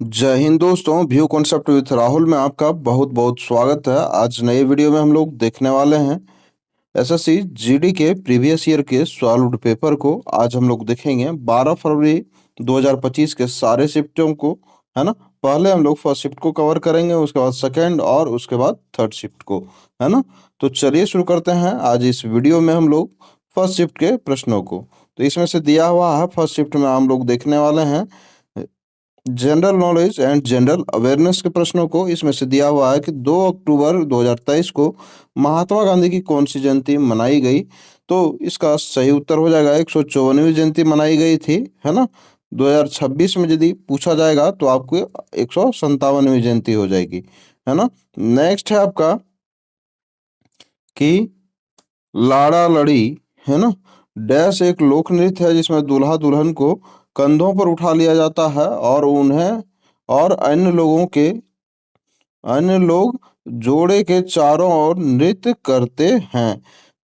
जय हिंद दोस्तों, view concept with Rahul में आपका बहुत बहुत स्वागत है। आज नए वीडियो में हम लोग देखने वाले हैं एसएससी जीडी के प्रीवियस ईयर के सॉल्व्ड पेपर को। आज हम लोग देखेंगे 12 फरवरी 2025 के सारे शिफ्टों को, है ना। पहले हम लोग फर्स्ट शिफ्ट को कवर करेंगे, उसके बाद सेकंड और उसके बाद थर्ड शिफ्ट को, है ना। तो चलिए शुरू करते हैं आज इस वीडियो में हम लोग फर्स्ट शिफ्ट के प्रश्नों को। तो इसमें से दिया हुआ है, फर्स्ट शिफ्ट में हम लोग देखने वाले हैं general knowledge and general awareness के प्रश्नों को। इसमें से दिया हुआ है कि 2 अक्टूबर 2023 को महात्मा गांधी की कौन सी जयंती मनाई गई। तो इसका सही उत्तर हो जाएगा 154वीं जयंती मनाई गई थी, है ना। 2026 में यदि पूछा जाएगा तो आपको 157वीं जयंती हो जाएगी, है ना। नेक्स्ट है आपका कि लाड़ा लड़ी, है ना, डैश एक लोक नृत्य है जिसमें दूल्हा दुल्हन को कंधों पर उठा लिया जाता है और उन्हें और अन्य लोग जोड़े के चारों ओर नृत्य करते हैं।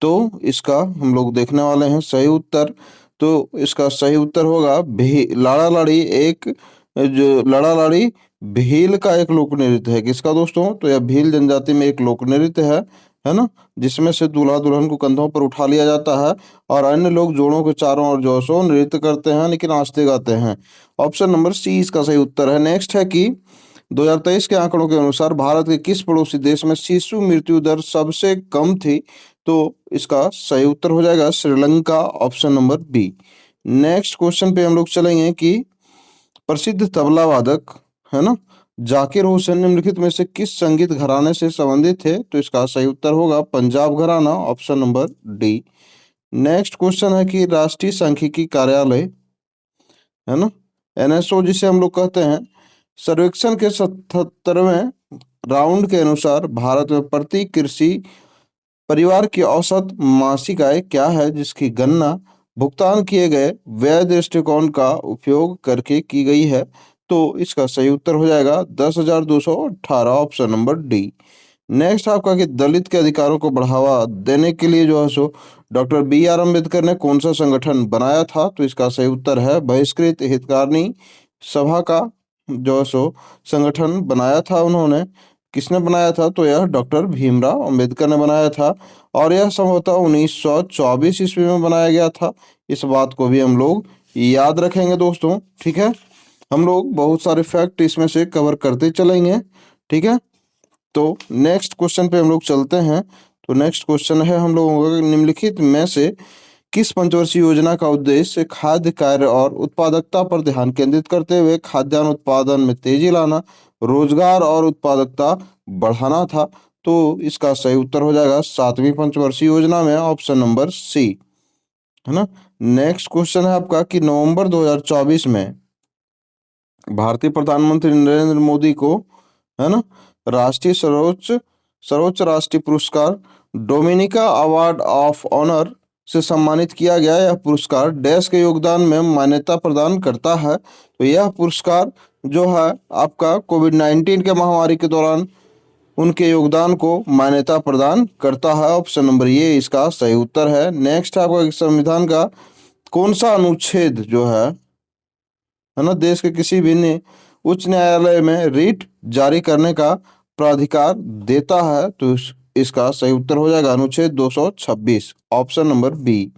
तो इसका हम लोग देखने वाले हैं सही उत्तर। तो इसका सही उत्तर होगा भी लाड़ा लाड़ी। एक जो लाड़ा लाड़ी भील का एक लोक नृत्य है। किसका दोस्तों? तो यह भील जनजाति में एक लोक नृत्य है ना, जिसमें से दूल्हा दुल्हन को कंधों पर उठा लिया जाता है और अन्य लोग जोड़ों के चारों ओर जो है सो नृत्य करते हैं, लेकिन नाचते गाते हैं। ऑप्शन नंबर सी इसका सही उत्तर है। नेक्स्ट है कि 2023 के आंकड़ों के अनुसार भारत के किस पड़ोसी देश में शिशु मृत्यु दर सबसे कम थी। तो इसका सही उत्तर हो जाएगा Sri Lanka, option number B. Next question पे हम लोग चलेंगे कि प्रसिद्ध तबला वादक, है ना, जाकिर हुसैन निम्नलिखित में से किस संगीत घराने से संबंधित है। तो इसका सही उत्तर होगा पंजाब घराना, option number D. Next question है कि राष्ट्रीय सांख्यिकी कार्यालय, है ना, एनएसओ जिसे हम लोग कहते हैं, सर्वेक्षण के 77वें राउंड के अनुसार भारत में प्रति कृषि परिवार की औसत मासिक आय क्या है, जिसकी गणना भुगतान किए गए व्यय दृष्टिकोण का उपयोग करके की गई है। तो इसका सही उत्तर हो जाएगा 10,218, ऑप्शन नंबर डी। नेक्स्ट आपका कि दलित के अधिकारों को बढ़ावा देने के लिए जो है सो डॉक्टर बी आर अम्बेडकर ने कौन सा संगठन बनाया था। तो इसका सही उत्तर है बहिष्कृत हितकारिणी सभा का जो है सो संगठन बनाया था उन्होंने। किसने बनाया था? तो यह डॉक्टर भीमराव अंबेडकर ने बनाया था और यह संभवतः 1924 ईस्वी में बनाया गया था। इस बात को भी हम लोग याद रखेंगे दोस्तों, ठीक है। हम लोग बहुत सारे फैक्ट इसमें से कवर करते चलेंगे, ठीक है। तो नेक्स्ट क्वेश्चन पे हम लोग चलते हैं। तो नेक्स्ट क्वेश्चन है हम लोगों का, निम्नलिखित में से किस पंचवर्षीय योजना का उद्देश्य खाद्य कार्य और उत्पादकता पर ध्यान केंद्रित करते हुए खाद्यान्न उत्पादन में तेजी लाना, रोजगार और उत्पादकता बढ़ाना था। तो इसका सही उत्तर हो जाएगा 7वीं पंचवर्षीय योजना में, ऑप्शन नंबर सी, है ना। नेक्स्ट क्वेश्चन है आपका कि नवंबर 2024 में भारतीय प्रधानमंत्री नरेंद्र मोदी को, है ना, राष्ट्रीय सर्वोच्च सर्वोच्च राष्ट्रीय पुरस्कार डोमिनिका अवार्ड ऑफ ऑनर से सम्मानित किया गया। यह पुरस्कार देश के योगदान में मान्यता प्रदान करता है। तो यह पुरस्कार जो है आपका कोविड-19 के महामारी के दौरान उनके योगदान को मान्यता प्रदान करता है। ऑप्शन नंबर ये इसका सही उत्तर है। नेक्स्ट आपका संविधान का कौन सा अनुच्छेद जो है ना, देश के किसी भी उच्च न्यायालय में रिट जारी करने का प्राधिकार देता है। तो इसका सही उत्तर हो जाएगा अनुच्छेद 226, ऑप्शन नंबर बी।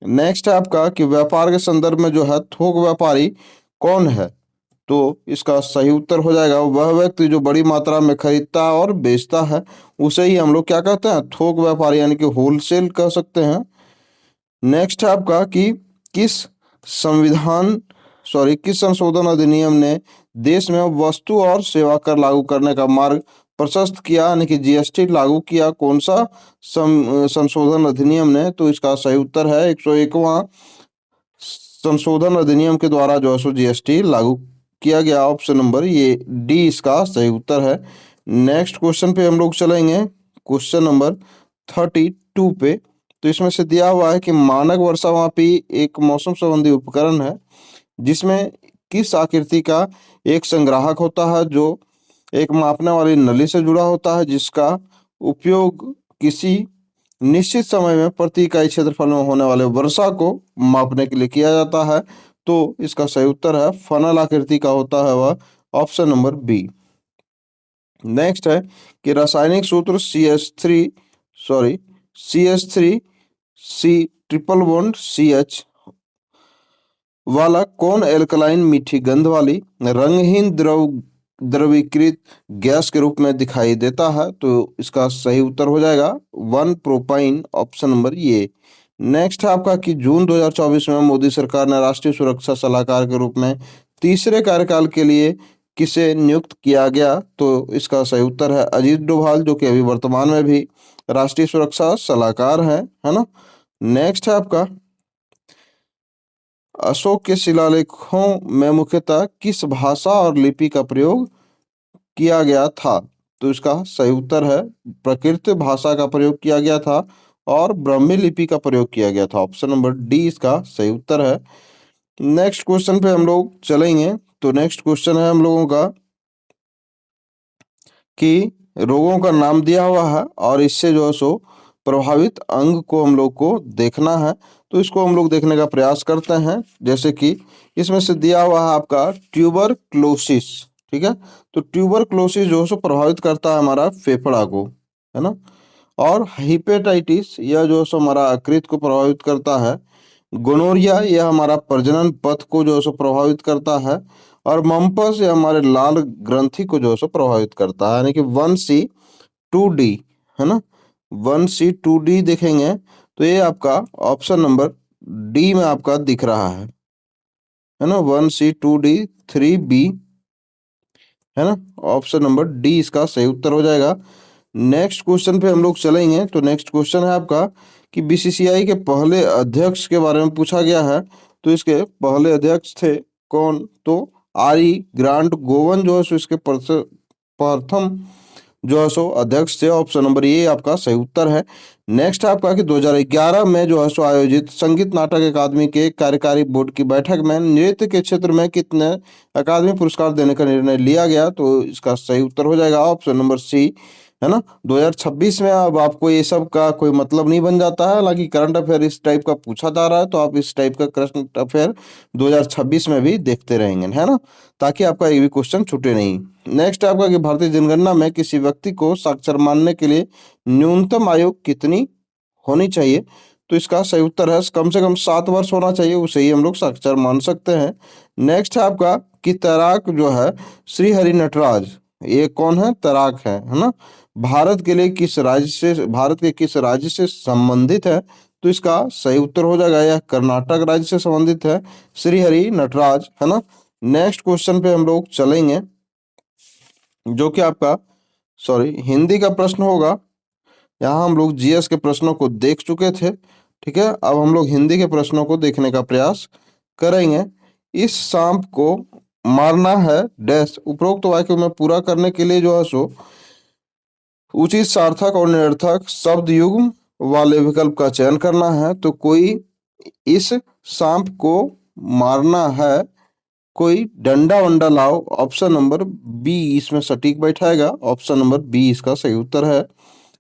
नेक्स्ट है आपका कि व्यापार के संदर्भ में जो है थोक व्यापारी कौन है। तो इसका सही उत्तर हो जाएगा वह व्यक्ति जो बड़ी मात्रा में खरीदता और बेचता है, उसे ही हम लोग क्या कहते हैं? थोक व्यापारी, यानी कि होलसेल कह सकते हैं। नेक्स्ट है आपका कि किस संविधान किस संशोधन अधिनियम ने देश में वस्तु और सेवा कर लागू करने का मार्ग प्रशस्त किया, यानी कि जीएसटी लागू किया। कौन सा संशोधन अधिनियम ने? तो इसका सही उत्तर है 101वां संशोधन अधिनियम के द्वारा जो है सो जीएसटी लागू किया गया। ऑप्शन नंबर ये डी इसका सही उत्तर है। नेक्स्ट क्वेश्चन पे हम लोग चलेंगे, क्वेश्चन नंबर 32 पे। तो इसमें से दिया हुआ है कि मानक वर्षा मापी एक मौसम संबंधी उपकरण है जिसमें किस आकृति का एक संग्राहक होता है जो एक मापने वाली नली से जुड़ा होता है, जिसका उपयोग किसी निश्चित समय में प्रति इकाई क्षेत्रफल में होने वाले वर्षा को मापने के लिए किया जाता है। तो इसका सही उत्तर है फनल आकृति का होता है वह, ऑप्शन नंबर बी। नेक्स्ट है कि रासायनिक सूत्र CH3 ट्रिपल बॉन्ड CH वाला कौन एल्कलाइन मीठी गंध वाली रंगहीन द्रवीकृत गैस के रूप में दिखाई देता है? तो इसका सही उत्तर हो जाएगा 1 प्रोपाइन, ऑप्शन नंबर ये। नेक्स्ट है आपका कि जून 2024 में मोदी सरकार ने राष्ट्रीय सुरक्षा सलाहकार के रूप में तीसरे कार्यकाल के लिए किसे नियुक्त किया गया? तो इसका सही उत्तर है अजीत डोभाल, जो कि अभी वर्तमान में भी राष्ट्रीय सुरक्षा सलाहकार है ना। नेक्स्ट है आपका अशोक के शिलालेखों में मुख्यतः किस भाषा और लिपि का प्रयोग किया गया था? तो इसका सही उत्तर है प्राकृत भाषा का प्रयोग किया गया था और ब्राह्मी लिपि का प्रयोग किया गया था। ऑप्शन नंबर डी इसका सही उत्तर है। नेक्स्ट क्वेश्चन पे हम लोग चलेंगे। तो नेक्स्ट क्वेश्चन है हम लोगों का कि रोगों का नाम दिया हुआ है और इससे जो है सो प्रभावित अंग को हम लोग को देखना है। तो इसको हम लोग देखने का प्रयास करते हैं। जैसे कि इसमें से दिया हुआ है आपका ट्यूबरक्लोसिस, ठीक है। तो ट्यूबरक्लोसिस जो है सो प्रभावित करता है हमारा फेफड़ा को, है ना। और हिपेटाइटिस यह जो है सो हमारा यकृत को प्रभावित करता है। गोनोरिया यह हमारा प्रजनन पथ को जो है सो प्रभावित करता है। और मम्पस यह हमारे लाल ग्रंथि को जो है सो प्रभावित करता है, यानी कि 1C2D, है ना। 1C2D देखेंगे तो ये आपका ऑप्शन नंबर डी में आपका दिख रहा है ना। 1C2D3B, है ना। ऑप्शन नंबर डी इसका सही उत्तर हो जाएगा। नेक्स्ट क्वेश्चन पे हम लोग चलेंगे। तो नेक्स्ट क्वेश्चन है आपका कि बीसीसीआई के पहले अध्यक्ष के बारे में पूछा गया है। तो इसके पहले अध्यक्ष थे कौन? तो आरी ग्रांट गोवन जो है सो इसके प्रथम जो है सो अध्यक्ष थे। ऑप्शन नंबर ये आपका सही उत्तर है। नेक्स्ट आपका कि 2011 में जो है सो आयोजित संगीत नाटक अकादमी के कार्यकारी बोर्ड की बैठक में नृत्य के क्षेत्र में कितने अकादमी पुरस्कार देने का निर्णय लिया गया? तो इसका सही उत्तर हो जाएगा ऑप्शन नंबर सी, है ना। 2026 में अब आपको ये सब का कोई मतलब नहीं बन जाता है, हालांकि करंट अफेयर इस टाइप का पूछा जा रहा है तो आप इस टाइप का करंट अफेयर 2026 में भी देखते रहेंगे, है ना, ताकि आपका एक भी क्वेश्चन छूटे नहीं। नेक्स्ट आपका कि भारतीय जनगणना में किसी व्यक्ति को साक्षर मानने के लिए न्यूनतम आयु कितनी होनी चाहिए? तो इसका सही उत्तर है कम से कम 7 वर्ष होना चाहिए, उसे ही हम लोग साक्षर मान सकते हैं। नेक्स्ट है आपका कि तैराक जो है श्री हरि नटराज, ये कौन है? तैराक है ना। भारत के लिए किस राज्य से, भारत के किस राज्य से संबंधित है? तो इसका सही उत्तर हो जाएगा यह कर्नाटक राज्य से संबंधित है श्री हरि नटराज, है ना। नेक्स्ट क्वेश्चन पे हम लोग चलेंगे जो कि आपका हिंदी का प्रश्न होगा। यहाँ हम लोग जीएस के प्रश्नों को देख चुके थे, ठीक है। अब हम लोग हिंदी के प्रश्नों को देखने का प्रयास करेंगे। इस सांप को मारना है डैश उपरोक्त वाक्य में पूरा करने के लिए जो है सो उचित सार्थक और निरर्थक शब्द युग्म वाले विकल्प का चयन करना है। तो कोई इस सांप को मारना है, कोई डंडा वंडा लाओ, ऑप्शन नंबर बी इसमें सटीक बैठाएगा। ऑप्शन नंबर बी इसका सही उत्तर है।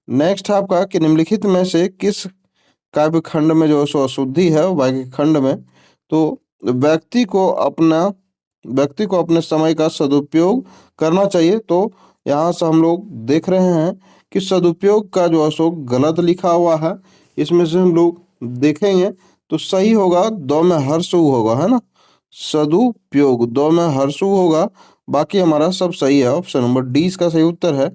नेक्स्ट है आपका कि निम्नलिखित में से किस काव्य खंड में जो सो अशुद्धि है वाक्य खंड में? तो व्यक्ति को अपने समय का सदुपयोग करना चाहिए। तो यहाँ से हम लोग देख रहे हैं कि सदुपयोग का जो है सो गलत लिखा हुआ है। इसमें से हम लोग देखेंगे तो सही होगा दो में हर्षु होगा, है ना। सदुपयोग दो में हर्षु होगा, बाकी हमारा सब सही है। ऑप्शन नंबर डी इसका सही उत्तर है।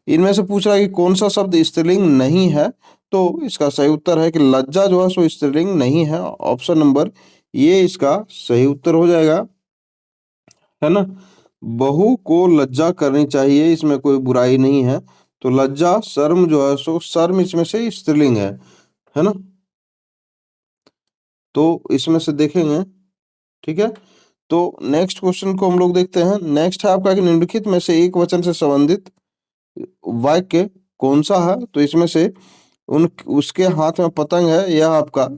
इनमें से पूछ रहा है कि कौन सा शब्द स्त्रीलिंग नहीं है? तो इसका सही उत्तर है कि लज्जा जो है सो स्त्रीलिंग नहीं है। ऑप्शन नंबर ये इसका सही उत्तर हो जाएगा, है ना। बहू को लज्जा करनी चाहिए, इसमें कोई बुराई नहीं है। तो लज्जा शर्म जो है सो शर्म इसमें से स्त्रीलिंग है ना। तो इसमें से देखेंगे, ठीक है। तो नेक्स्ट क्वेश्चन को हम लोग देखते हैं। नेक्स्ट है आपका कि निम्नलिखित में से एक वचन से संबंधित वाक्य कौन सा है? तो इसमें से उसके हाथ में पतंग है, यह आपका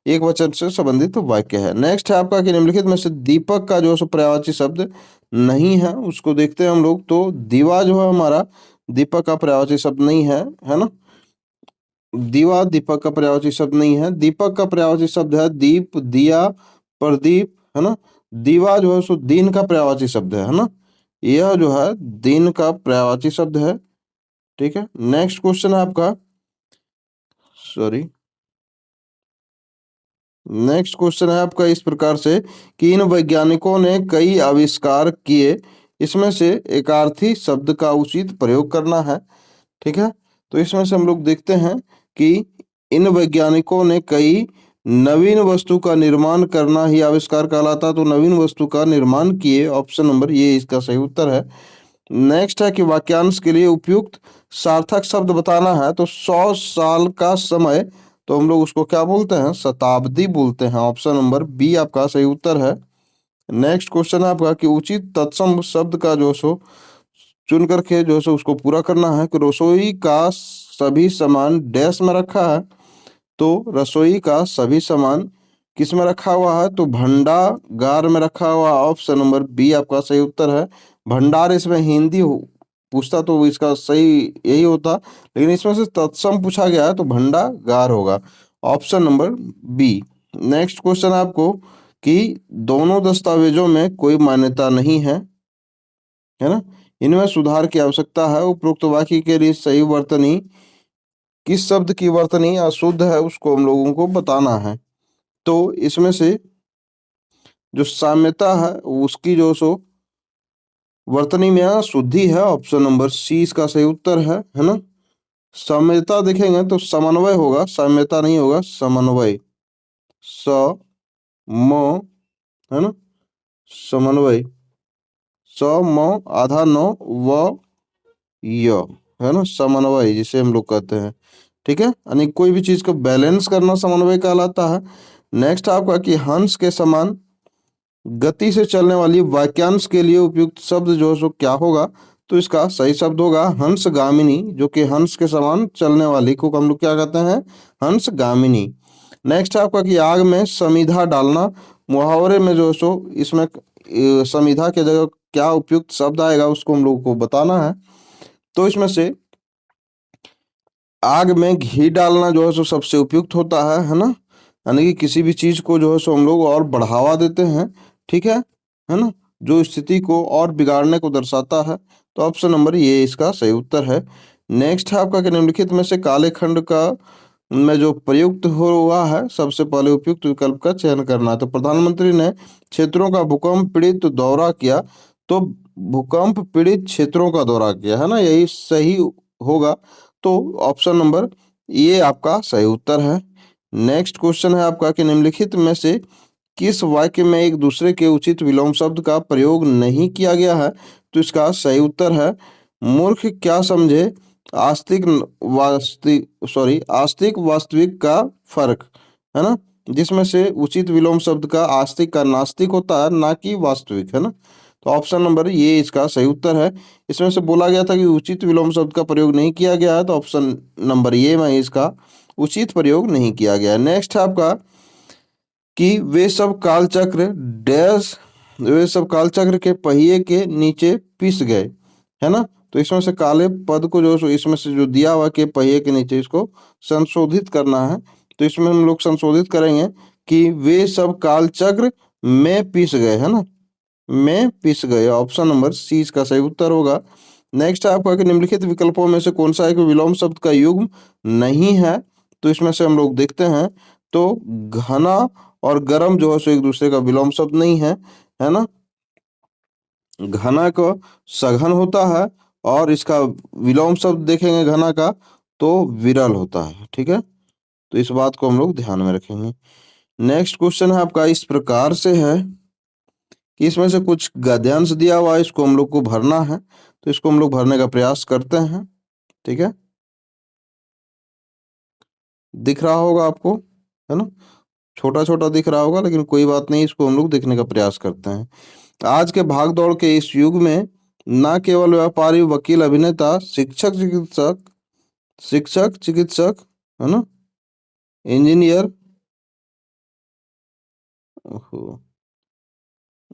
एक वचन से संबंधित वाक्य है। नेक्स्ट है आपका कि निम्नलिखित में से दीपक का जो है पर्यायवाची शब्द नहीं है, उसको देखते हैं हम लोग। तो दीवा जो है हमारा दीपक का पर्यायवाची शब्द नहीं है ना। दीवा दीपक का पर्यायवाची शब्द नहीं है। दीपक का पर्यायवाची शब्द है दीप, दिया, प्रदीप, है ना। दीवा जो है सो दिन का पर्यायवाची शब्द है ना। यह जो है दिन का पर्यायवाची शब्द है। ठीक है, नेक्स्ट क्वेश्चन है आपका, सॉरी, नेक्स्ट क्वेश्चन है आपका इस प्रकार से कि इन वैज्ञानिकों ने कई आविष्कार किए, इसमें से एकार्थी शब्द का उचित प्रयोग करना है। ठीक है, तो इसमें से हम लोग देखते हैं कि इन वैज्ञानिकों ने कई नवीन वस्तु का निर्माण करना ही आविष्कार कहलाता है, तो नवीन वस्तु का निर्माण किए, ऑप्शन नंबर ये इसका सही उत्तर है। नेक्स्ट है कि वाक्यांश के लिए उपयुक्त सार्थक शब्द बताना है, तो 100 साल का समय, तो हम लोग उसको क्या बोलते हैं, शताब्दी बोलते हैं, ऑप्शन नंबर बी आपका सही उत्तर है। नेक्स्ट क्वेश्चन है आपका कि उचित तत्सम शब्द का जो सो चुन करके जो सो उसको पूरा करना है कि रसोई का सभी सामान डैश में रखा है, तो रसोई का सभी सामान किस में रखा हुआ है, तो भंडागार में रखा हुआ, ऑप्शन नंबर बी आपका सही उत्तर है। भंडार इसमें हिंदी पूछता तो इसका सही यही होता, लेकिन इसमें से तत्सम पूछा गया है तो भंडागार होगा, option number B. Next question आपको कि दोनों दस्तावेजों में कोई मान्यता नहीं है ना, इनमें सुधार की आवश्यकता है। उपरोक्त वाक्य के लिए सही वर्तनी, किस शब्द की वर्तनी अशुद्ध है उसको हम लोगों को बताना है। तो इसमें से जो साम्यता है उसकी जो सो वर्तनी में शुद्धि है, ऑप्शन नंबर सी इसका सही उत्तर है ना। साम्यता देखेंगे तो समन्वय होगा, साम्यता नहीं होगा, समन्वय, स म, है ना, समन्वय, स म आधा न व य, है ना, समन्वय जिसे हम लोग कहते हैं। ठीक है, यानी कोई भी चीज को बैलेंस करना समन्वय कहलाता है। नेक्स्ट आपका कि हंस के समान गति से चलने वाली वाक्यांश के लिए उपयुक्त शब्द जो है सो क्या होगा, तो इसका सही शब्द होगा हंसगामिनी, जो कि हंस के समान चलने वाली को हम लोग क्या कहते हैं, हंसगामिनी। नेक्स्ट है आपका कि आग में समीधा डालना, मुहावरे में जो है सो इसमें समीधा के जगह क्या उपयुक्त शब्द आएगा उसको हम लोग को बताना है। तो इसमें से आग में घी डालना जो है सो सबसे उपयुक्त होता है ना, यानी कि किसी भी चीज को जो है सो हम लोग और बढ़ावा देते हैं। ठीक है ना, जो स्थिति को और बिगाड़ने को दर्शाता है, तो ऑप्शन नंबर ये इसका सही उत्तर है। नेक्स्ट है आपका कि निम्नलिखित में से काले खंड का में जो प्रयुक्त हुआ है सबसे पहले उपयुक्त विकल्प का चयन करना है। तो प्रधानमंत्री ने क्षेत्रों का भूकंप पीड़ित दौरा किया, तो भूकंप पीड़ित क्षेत्रों का दौरा किया, है ना, यही सही होगा, तो ऑप्शन नंबर ये आपका सही उत्तर है। नेक्स्ट क्वेश्चन है आपका कि निम्नलिखित में से किस वाक्य में एक दूसरे के उचित विलोम शब्द का प्रयोग नहीं किया गया है, तो इसका सही उत्तर है मूर्ख क्या समझे आस्तिक वास्तविक, सॉरी, आस्तिक वास्तविक का फर्क, है ना, जिसमें से उचित विलोम शब्द का आस्तिक का नास्तिक होता है, ना कि वास्तविक, है ना, तो ऑप्शन नंबर ये इसका सही उत्तर है। इसमें से बोला गया था कि उचित विलोम शब्द का प्रयोग नहीं किया गया है, तो ऑप्शन नंबर ये में इसका उचित प्रयोग नहीं किया गया है। नेक्स्ट है आपका कि वे सब कालचक्र डैश, वे सब कालचक्र के पहिए के नीचे पिस गए, है ना, तो इसमें से काले पद को जो इसमें से जो दिया हुआ के पहिए के नीचे इसको संशोधित करना है, तो इसमें हम लोग संशोधित करेंगे कि वे सब कालचक्र में पिस गए, है ना, में पिस गए, ऑप्शन नंबर सी इसका सही उत्तर होगा। नेक्स्ट है आपका कि निम्नलिखित विकल्पों में से कौन सा एक विलोम शब्द का युग्म नहीं है, तो इसमें से हम लोग देखते हैं, तो घना और गर्म जो है सो एक दूसरे का विलोम शब्द नहीं है ना, घना को सघन होता है, और इसका विलोम शब्द देखेंगे घना का तो विरल होता है। ठीक है, तो इस बात को हम लोग ध्यान में रखेंगे। नेक्स्ट क्वेश्चन है आपका इस प्रकार से है कि इसमें से कुछ गद्यांश दिया हुआ है, इसको हम लोग को भरना है, तो इसको हम लोग भरने का प्रयास करते हैं। ठीक है, दिख रहा होगा आपको, है ना, छोटा छोटा दिख रहा होगा, लेकिन कोई बात नहीं, इसको हम लोग देखने का प्रयास करते हैं। आज के भागदौड़ के इस युग में न केवल व्यापारी, वकील, अभिनेता, शिक्षक चिकित्सक, है ना, इंजीनियर, ओहो,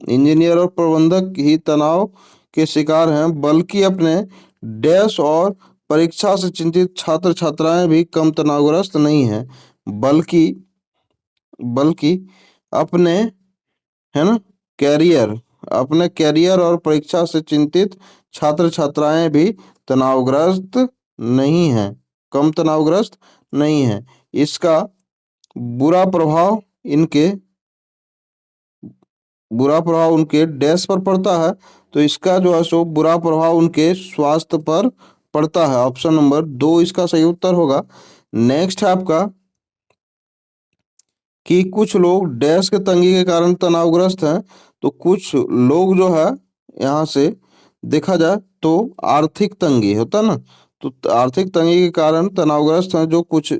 इंजीनियर और प्रबंधक ही तनाव के शिकार हैं, बल्कि अपने डैश और परीक्षा से चिंतित छात्र छात्राएं भी कम तनावग्रस्त नहीं हैं, बल्कि बल्कि अपने, है ना, कैरियर, अपने करियर और परीक्षा से चिंतित छात्र छात्राएं भी तनावग्रस्त नहीं हैं, कम तनावग्रस्त नहीं हैं। इसका बुरा प्रभाव इनके बुरा प्रभाव उनके डैश पर पड़ता है, तो इसका जो है सो बुरा प्रभाव उनके स्वास्थ्य पर पड़ता है। ऑप्शन नंबर 2 इसका सही उत्तर होगा। नेक्स्ट है आपका कि कुछ लोग डैश के तंगी के कारण तनावग्रस्त हैं, तो कुछ लोग जो है यहाँ से देखा जाए तो आर्थिक तंगी होता ना, तो आर्थिक तंगी के कारण तनावग्रस्त हैं, जो कुछ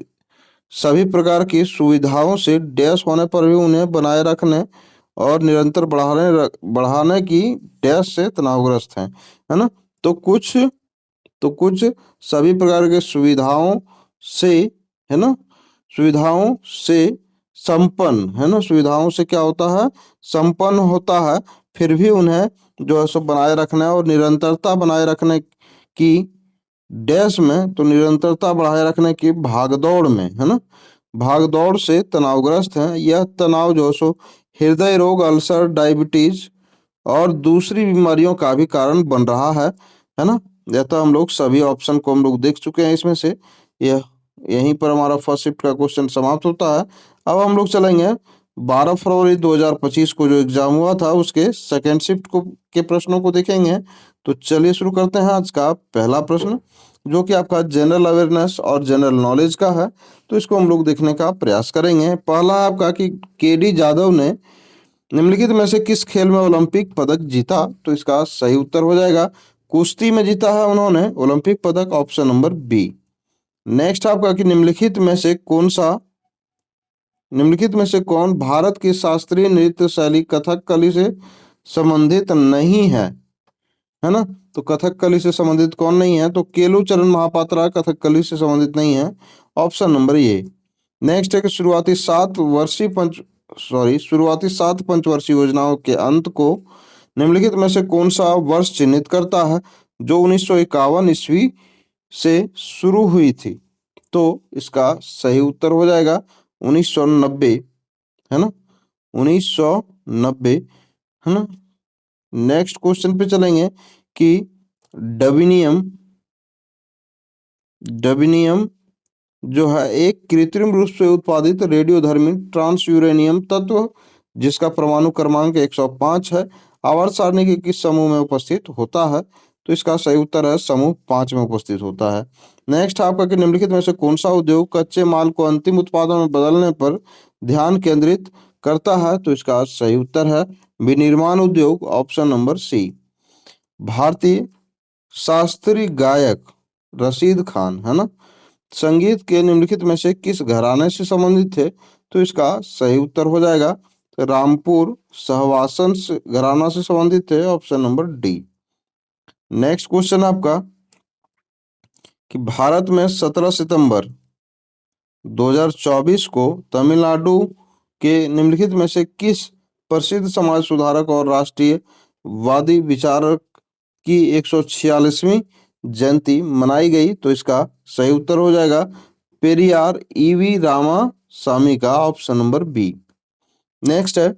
सभी प्रकार की सुविधाओं से डैश होने पर भी उन्हें बनाए रखने और निरंतर बढ़ाने की डैश से तनावग्रस्त हैं, है ना। तो कुछ सभी प्रकार के सुविधाओं से, है ना, सुविधाओं से संपन्न, है ना, सुविधाओं से क्या होता है, संपन्न होता है, फिर भी उन्हें जो है सो बनाए रखना है और निरंतरता बनाए रखने की डैश में, तो निरंतरता बढ़ाए रखने की भागदौड़ में, है ना, भागदौड़ से तनावग्रस्त हैं। यह तनाव जो है सो हृदय रोग, अल्सर, डायबिटीज और दूसरी बीमारियों का भी कारण बन रहा है ना। या तो हम लोग सभी ऑप्शन को हम लोग देख चुके हैं इसमें से। यह यहीं पर हमारा फर्स्ट शिफ्ट का क्वेश्चन समाप्त होता है। अब हम लोग चलेंगे 12 फरवरी 2025 को जो एग्जाम हुआ था उसके सेकेंड शिफ्ट को के प्रश्नों को देखेंगे। तो चलिए शुरू करते हैं आज का पहला प्रश्न, जो कि आपका जनरल अवेयरनेस और जनरल नॉलेज का है। तो इसको हम लोग देखने का प्रयास करेंगे। पहला है आपका कि केडी जाधव ने निम्नलिखित में से किस खेल में ओलंपिक पदक जीता, तो इसका सही उत्तर हो जाएगा कुश्ती में जीता है उन्होंने ओलंपिक पदक, ऑप्शन नंबर बी। नेक्स्ट आपका कि निम्नलिखित में से कौन भारत की शास्त्रीय नृत्य शैली कथकली से संबंधित नहीं है ना। तो कथकली से संबंधित कौन नहीं है, तो केलू चरण महापात्रा कथकली से संबंधित नहीं है, ऑप्शन नंबर ए। नेक्स्ट है कि शुरुआती 7 पंचवर्षीय योजनाओं के अंत को निम्नलिखित में से कौन सा वर्ष चिन्हित करता है, जो 1951 ईस्वी से शुरू हुई थी, तो इसका सही उत्तर हो जाएगा 1990, है ना, 1990, है ना। नेक्स्ट क्वेश्चन पे चलेंगे कि डबिनियम डबिनियम जो है एक कृत्रिम रूप से उत्पादित रेडियोधर्मी ट्रांस यूरेनियम तत्व जिसका परमाणु क्रमांक 105 है, आवर्त सारणी के किस समूह में उपस्थित होता है, तो इसका सही उत्तर है समूह 5 में उपस्थित होता है। नेक्स्ट आपका कि निम्नलिखित में से कौन सा उद्योग कच्चे माल को अंतिम उत्पादन में बदलने पर ध्यान केंद्रित करता है, तो इसका सही उत्तर है विनिर्माण उद्योग, ऑप्शन नंबर सी। भारतीय शास्त्रीय गायक रशीद खान, है ना, संगीत के निम्नलिखित में से किस घराने से संबंधित थे, तो इसका सही उत्तर हो जाएगा रामपुर सहवासन घराना से संबंधित थे, option number D. Next question आपका कि भारत में 17 सितंबर 2024 को तमिलनाडु के निम्नलिखित में से किस प्रसिद्ध समाज सुधारक और राष्ट्रीयवादी विचारक की 146वीं जयंती मनाई गई, तो इसका सही उत्तर हो जाएगा पेरियार ईवी रामा स्वामी का, ऑप्शन नंबर बी। नेक्स्ट है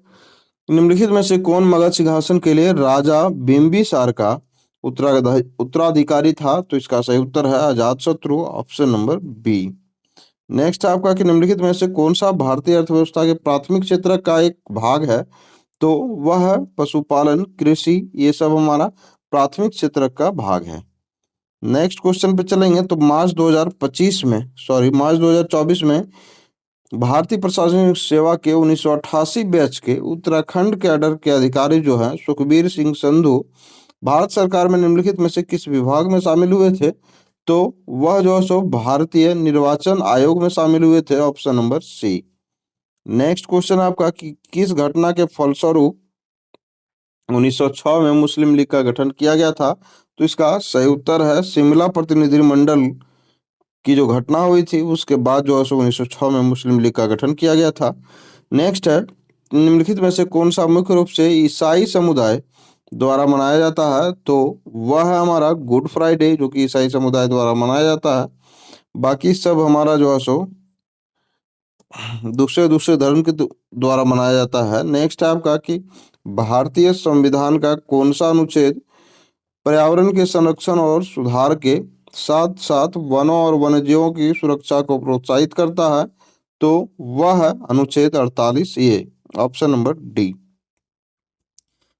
निम्नलिखित में से कौन मगध सिंहासन के लिए राजा बिंबिसार का उत्तराधिकारी था, तो इसका सही उत्तर है Ajatashatru, option number B. Next आपका कि निम्नलिखित में से कौन सा भारतीय अर्थव्यवस्था के प्राथमिक क्षेत्र का एक भाग है, तो वह है पशुपालन, कृषि, ये सब हमारा प्राथमिक क्षेत्र का भाग है। नेक्स्ट क्वेश्चन पे चलेंगे। तो मार्च 2024 में भारतीय प्रशासनिक सेवा के 1988 बैच के उत्तराखंड कैडर के अधिकारी जो हैं सुखबीर सिंह संधू भारत सरकार में निम्नलिखित में से किस विभाग में शामिल हुए थे, तो वह जो है सो भारतीय निर्वाचन आयोग में शामिल हुए थे, option number C. Next question आपका कि किस घटना के फलस्वरूप 1906 में मुस्लिम लीग का गठन किया गया था, तो इसका सही उत्तर है शिमला प्रतिनिधिमंडल की जो घटना हुई थी उसके बाद जो है सो 1906 में मुस्लिम लीग का गठन किया गया था। नेक्स्ट है निम्नलिखित में से कौन सा मुख्य रूप से ईसाई समुदाय द्वारा मनाया जाता है, तो वह है हमारा गुड फ्राइडे, जो कि ईसाई समुदाय द्वारा मनाया जाता है। बाकी सब हमारा जो है सो दूसरे दूसरे धर्म के द्वारा मनाया जाता है। नेक्स्ट है आपका कि भारतीय संविधान का कौन सा अनुच्छेद पर्यावरण के संरक्षण और सुधार के साथ साथ वनों और वन्यजीवों की सुरक्षा को प्रोत्साहित करता है? तो वह है अनुच्छेद 48 ए, ऑप्शन नंबर डी।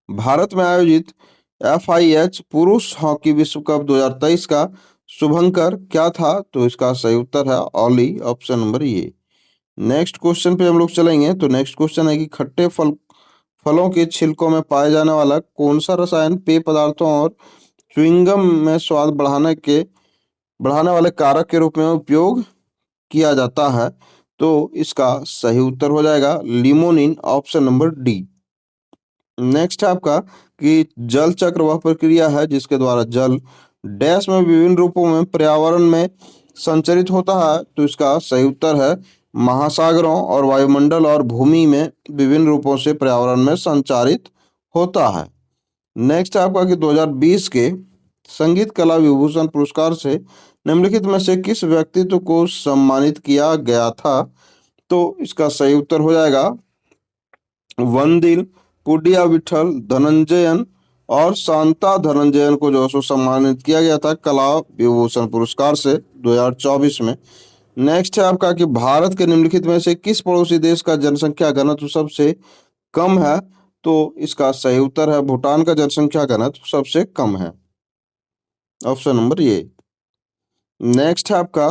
भारत में आयोजित FIH पुरुष हॉकी विश्व कप 2023 का शुभंकर क्या था? तो इसका सही उत्तर है ऑली, option number A. Next question पे हम लोग चलेंगे। तो नेक्स्ट क्वेश्चन है कि खट्टे फलों के छिलकों में पाए जाने वाला कौन सा रसायन पेय पदार्थों और च्युइंगम में स्वाद बढ़ाने वाले कारक के रूप में उपयोग किया जाता है? तो इसका सही उत्तर हो जाएगा limonin, option number D. Next है आपका कि जल चक्र वह प्रक्रिया है जिसके द्वारा जल डैश में विभिन्न रूपों में पर्यावरण में संचरित होता है। तो इसका सही उत्तर है महासागरों और वायुमंडल और भूमि में विभिन्न रूपों से पर्यावरण में संचारित होता है। नेक्स्ट है आपका कि 2020 के संगीत कला विभूषण पुरस्कार से निम्नलिखित में से किस व्यक्तित्व को सम्मानित किया गया था? तो इसका सही उत्तर हो जाएगा वंदिल, पुडिया विठल, धनंजयन और शांता धनंजयन को जो है सो सम्मानित किया गया था कला विभूषण पुरस्कार से 2024 में। नेक्स्ट है आपका कि भारत के निम्नलिखित में से किस पड़ोसी देश का जनसंख्या घनत्व सबसे कम है? तो इसका सही उत्तर है भूटान का जनसंख्या घनत्व सबसे कम है, ऑप्शन नंबर ए। नेक्स्ट है आपका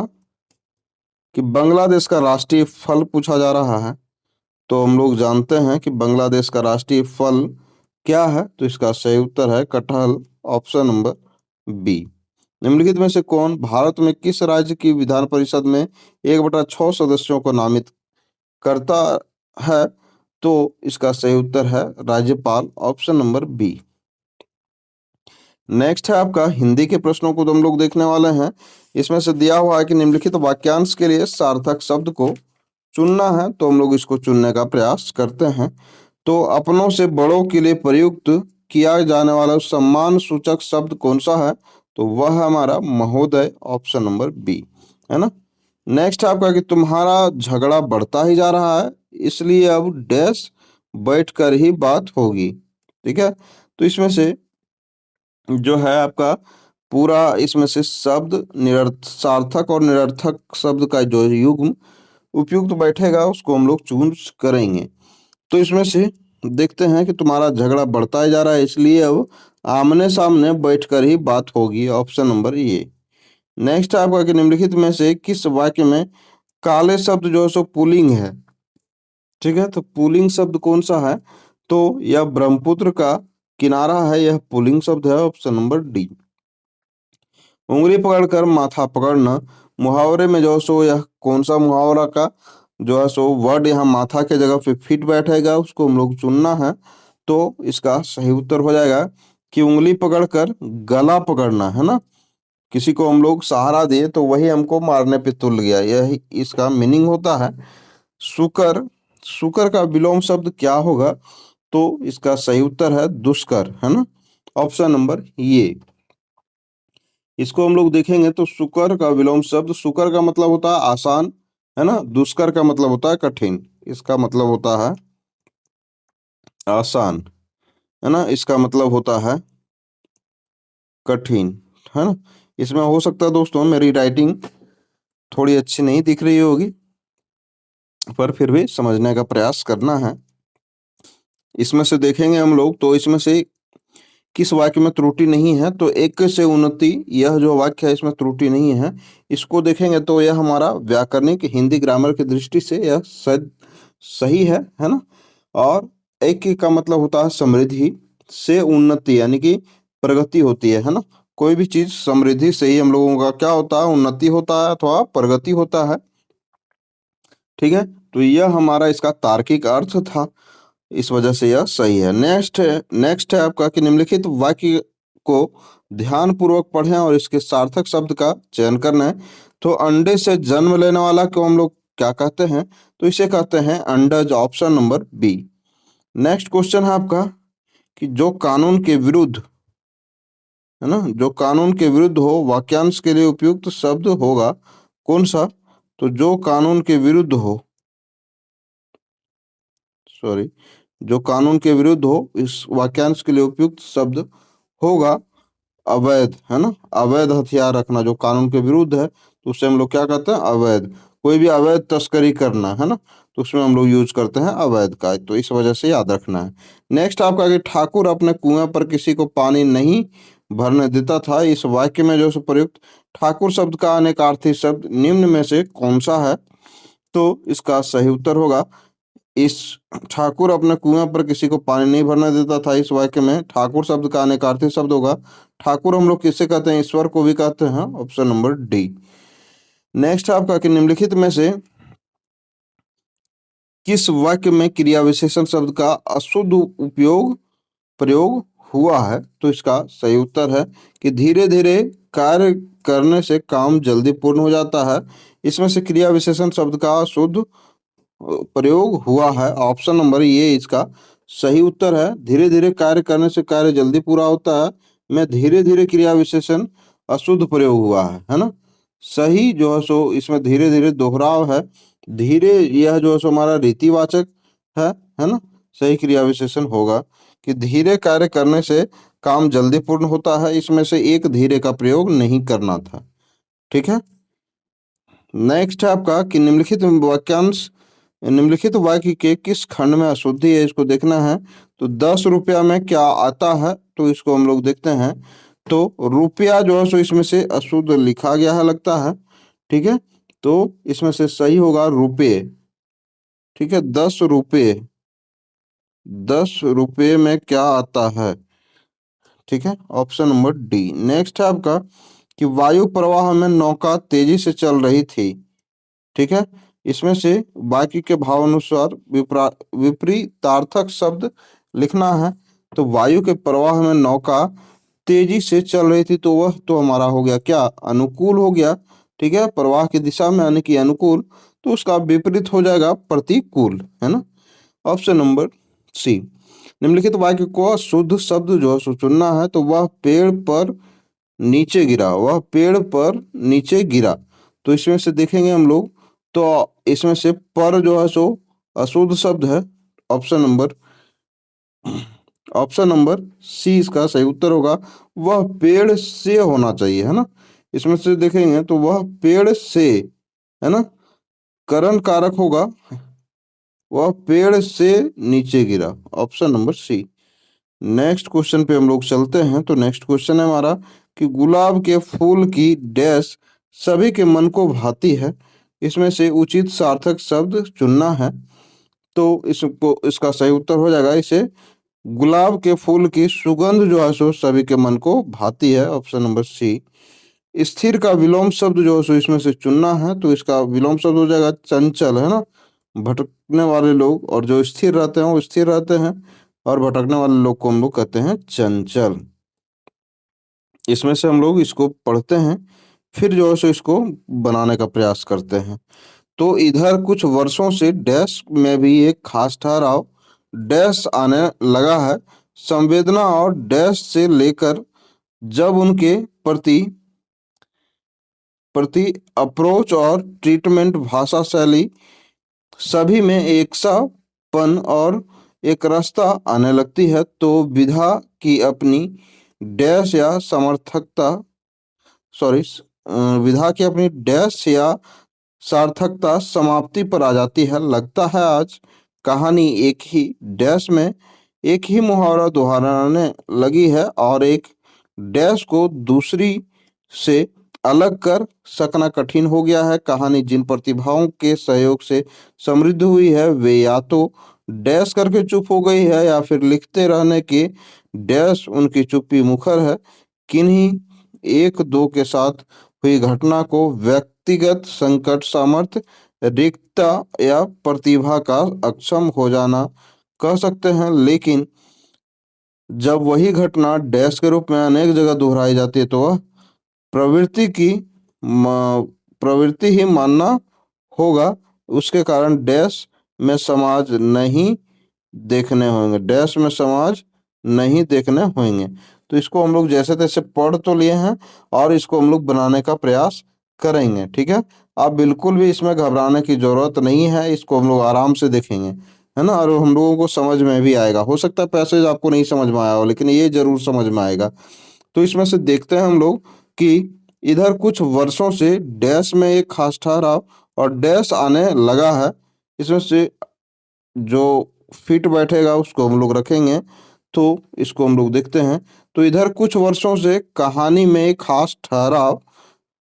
कि बांग्लादेश का राष्ट्रीय फल पूछा जा रहा है। तो हम लोग जानते हैं कि बांग्लादेश का राष्ट्रीय फल क्या है? तो इसका सही उत्तर है कटहल, ऑप्शन नंबर बी। निम्नलिखित में से कौन भारत में किस राज्य की विधान परिषद में 1/6 सदस्यों को नामित करता है? तो इसका सही उत्तर है राज्यपाल, ऑप्शन नंबर बी। नेक्स्ट है आपका हिंदी के प्रश्नों को तो हम लोग देखने वाले हैं। इसमें से दिया हुआ है कि निम्नलिखित वाक्यांश के लिए सार्थक शब्द को चुनना है। तो हम लोग इसको चुनने का प्रयास करते हैं। तो अपनों से बड़ों के लिए प्रयुक्त किया जाने वाला सम्मान सूचक शब्द कौन सा है? तो वह है हमारा महोदय, ऑप्शन नंबर बी, है ना। नेक्स्ट है आपका कि तुम्हारा झगड़ा बढ़ता ही जा रहा है इसलिए अब डैश बैठकर ही बात होगी। ठीक है, तो इसमें से जो है आपका पूरा इसमें से शब्द सार्थक और निरर्थक शब्द का जो युग्म उपयुक्त बैठेगा उसको हम लोग चूज करेंगे। तो इसमें से देखते हैं कि तुम्हारा झगड़ा बढ़ता ही जा रहा है इसलिए अब आमने सामने बैठकर ही बात होगी, ऑप्शन नंबर ए। नेक्स्ट आपका कि निम्नलिखित में से किस वाक्य में काले शब्द जो है सो पुल्लिंग है? ठीक है, तो पुल्लिंग शब्द कौन सा है? तो यह ब्रह्मपुत्र का किनारा है, यह पुल्लिंग शब्द है, ऑप्शन नंबर डी। उंगली पकड़कर माथा पकड़ना मुहावरे में जो है सो यह कौन सा मुहावरा का जो है सो वर्ड यहाँ माथा के जगह पे फिट बैठेगा उसको हम लोग चुनना है। तो इसका सही उत्तर हो जाएगा कि उंगली पकड़कर गला पकड़ना, है ना। किसी को हम लोग सहारा दिए तो वही हमको मारने पे तुल गया, यही इसका मीनिंग होता है। सुकर, सुकर का विलोम शब्द क्या होगा? तो इसका सही उत्तर है दुष्कर, है ना, ऑप्शन नंबर ये। इसको हम लोग देखेंगे तो सुकर का विलोम शब्द, सुकर का मतलब होता है आसान, है ना, दुष्कर का मतलब होता है कठिन, इसका मतलब होता है आसान, है ना, इसका मतलब होता है कठिन, है ना। इसमें हो सकता है दोस्तों मेरी राइटिंग थोड़ी अच्छी नहीं दिख रही होगी पर फिर भी समझने का प्रयास करना है। इसमें से देखेंगे हम लोग तो इसमें से किस वाक्य में त्रुटि नहीं है? तो एक से उन्नति यह जो वाक्य है इसमें त्रुटि नहीं है। इसको देखेंगे तो यह हमारा व्याकरणिक हिंदी ग्रामर की दृष्टि से यह शायद सही है ना। और एक का मतलब होता है समृद्धि से उन्नति यानी कि प्रगति होती है ना। कोई भी चीज समृद्धि से ही हम लोगों का क्या होता है, उन्नति होता है अथवा प्रगति होता है। ठीक है, तो यह हमारा इसका तार्किक अर्थ था, इस वजह से यह सही है। नेक्स्ट है आपका कि निम्नलिखित वाक्य को ध्यान पूर्वक पढ़ें और इसके सार्थक शब्द का चयन करना है। तो अंडे से जन्म लेने वाला को हम लोग क्या कहते हैं? तो इसे कहते हैं अंडज, option number B. Next question है आपका कि जो कानून के विरुद्ध, है ना, जो कानून के विरुद्ध हो वाक्यांश के लिए उपयुक्त शब्द होगा कौन सा? तो जो कानून के विरुद्ध हो, सॉरी, जो कानून के विरुद्ध हो, इस वाक्यांश के लिए उपयुक्त शब्द होगा अवैध, है ना। अवैध हथियार रखना जो कानून के विरुद्ध है, तो उससे हम लोग क्या कहते हैं, अवैध। कोई भी अवैध तस्करी करना, है ना, तो उसमें हम लोग यूज करते हैं अवैध का, तो इस वजह से याद रखना है। नेक्स्ट आपका कि ठाकुर अपने कुएं पर किसी को पानी नहीं भरने देता था, इस वाक्य में जो प्रयुक्त ठाकुर शब्द का अनेकार्थी शब्द निम्न में से कौन सा है? तो इसका सही उत्तर होगा, इस ठाकुर अपने कुएं पर किसी को पानी नहीं भरने देता था, इस वाक्य में ठाकुर शब्द का अनेकार्थी शब्द होगा। ठाकुर हम लोग किसे कहते हैं? ईश्वर को भी कहते हैं, ऑप्शन नंबर डी। नेक्स्ट आपका कि निम्नलिखित में से किस वाक्य में क्रिया विशेषण शब्द का अशुद्ध उपयोग प्रयोग हुआ है? तो इसका सही उत्तर है कि धीरे धीरे कार्य करने से काम जल्दी पूर्ण हो जाता है। इसमें से क्रिया विशेषण शब्द का शुद्ध प्रयोग हुआ है, ऑप्शन नंबर ये इसका सही उत्तर है। धीरे धीरे कार्य करने से कार्य जल्दी पूरा होता है, में धीरे धीरे क्रिया विशेषण अशुद्ध प्रयोग हुआ है ना। सही जो है सो इसमें धीरे धीरे दोहराव है, धीरे यह जो है सो हमारा रीतिवाचक है ना। सही क्रिया विशेषण होगा कि धीरे कार्य करने से काम जल्दी पूर्ण होता है, इसमें से एक धीरे का प्रयोग नहीं करना था। ठीक है। नेक्स्ट है आपका कि निम्नलिखित वाक्य के किस खंड में अशुद्धि है, इसको देखना है। तो 10 रुपया में क्या आता है, तो इसको हम लोग देखते हैं। तो रुपया जो है सो इसमें से अशुद्ध लिखा गया है लगता है। ठीक है, तो इसमें से सही होगा रुपये। ठीक है, 10 रुपये, 10 रुपये में क्या आता है? ठीक है, ऑप्शन नंबर डी। नेक्स्ट है आपका कि वायु प्रवाह में नौका तेजी से चल रही थी। ठीक है, इसमें से वाक्य के भावानुसार विपरीतार्थक शब्द लिखना है। तो वायु के प्रवाह में नौका तेजी से चल रही थी, तो वह तो हमारा हो गया क्या, अनुकूल हो गया। ठीक है, प्रवाह की दिशा में यानी कि अनुकूल, तो उसका विपरीत हो जाएगा प्रतिकूल, है ना। Option number C. निम्नलिखित वाक्य को शुद्ध शब्द जो है चुनना है। तो वह पेड़ पर नीचे गिरा, वह पेड़ पर नीचे गिरा, तो इसमें से देखेंगे हम लोग, तो इसमें से पर जो है सो अशुद्ध शब्द है। Option number option number C इसका सही उत्तर होगा। वह पेड़ से होना चाहिए, है ना। इसमें से देखेंगे तो वह पेड़ से, है ना, करण कारक होगा, वह पेड़ से नीचे गिरा, option number C. Next question पे हम लोग चलते हैं। तो नेक्स्ट क्वेश्चन है हमारा कि गुलाब के फूल की डैश सभी के मन को भाती है, इसमें से उचित सार्थक शब्द चुनना है। तो इसको इसका सही उत्तर हो जाएगा, इसे गुलाब के फूल की सुगंध जो है सो सभी के मन को भाती है, ऑप्शन नंबर सी। स्थिर का विलोम शब्द जो है सो इसमें से चुनना है। तो इसका विलोम शब्द हो जाएगा चंचल, है ना। भटकने वाले लोग, और जो स्थिर रहते हैं वो स्थिर रहते हैं, और भटकने वाले लोग को हम लोग कहते हैं चंचल। इसमें से हम लोग इसको पढ़ते हैं, फिर जो है सो इसको बनाने का प्रयास करते हैं। तो इधर कुछ वर्षों से डैश में भी एक खास ठहराव डैश आने लगा है। संवेदना और डैश से लेकर जब उनके प्रति प्रति अप्रोच और ट्रीटमेंट भाषा शैली सभी में एक सापन और एक रास्ता आने लगती है, तो विधा की अपनी डैश या समर्थकता, सॉरी, विधा की अपनी डैश या सार्थकता समाप्ति पर आ जाती है। लगता है आज कहानी एक ही डैश में एक ही मुहावरा दोहराने लगी है, और एक डैश को दूसरी से अलग कर सकना कठिन हो गया है। कहानी जिन प्रतिभाओं के सहयोग से समृद्ध हुई है, वे या तो डैश करके चुप हो गई है, या फिर लिखते रहने के डैश उनकी चुप्पी मुखर है। किन्हीं एक दो के साथ हुई घटना को व्यक्तिगत संकट, सामर्थ्य, रिक्तता या प्रतिभा का अक्षम हो जाना कह सकते हैं, लेकिन जब वही घटना डैश के रूप में अनेक जगह दोहराई जाती है, तो वह प्रवृत्ति की प्रवृत्ति ही मानना होगा। उसके कारण डैश में समाज नहीं देखने होंगे, डैश में समाज नहीं देखने होंगे। तो इसको हम लोग जैसे तैसे पढ़ तो लिए हैं, और इसको हम लोग बनाने का प्रयास करेंगे। ठीक है, आप बिल्कुल भी इसमें घबराने की जरूरत नहीं है, इसको हम लोग आराम से देखेंगे, है ना, और हम लोगों को समझ में भी आएगा। हो सकता है पैसेज आपको नहीं समझ में आया हो, लेकिन ये जरूर समझ में आएगा। तो इसमें से देखते हैं हम लोग कि इधर कुछ वर्षों से डैश में एक खास ठहराव और डैश आने लगा है। इसमें से जो फिट बैठेगा उसको हम लोग रखेंगे। तो इसको हम लोग देखते हैं। तो इधर कुछ वर्षों से कहानी में एक खास ठहराव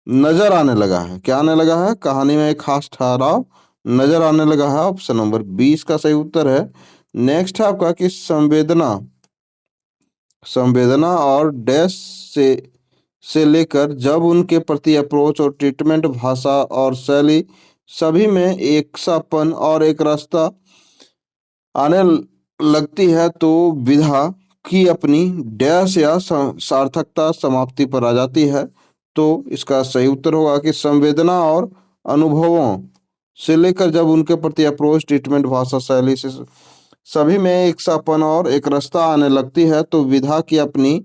नजर आने लगा है। क्या आने लगा है? कहानी में एक खास ठहराव नजर आने लगा है। ऑप्शन नंबर 20 का सही उत्तर है। नेक्स्ट है आपका कि संवेदना संवेदना और डैश से लेकर जब उनके प्रति अप्रोच और ट्रीटमेंट, भाषा और शैली सभी में एक सापन और एक रास्ता आने लगती है, तो विधा की अपनी डैश या सार्थकता समाप्ति पर आ जाती है। तो इसका सही उत्तर होगा कि संवेदना और अनुभवों से लेकर जब उनके प्रति अप्रोच, ट्रीटमेंट, भाषा शैली से सभी में एक सापन और एक रास्ता आने लगती है, तो विधा की अपनी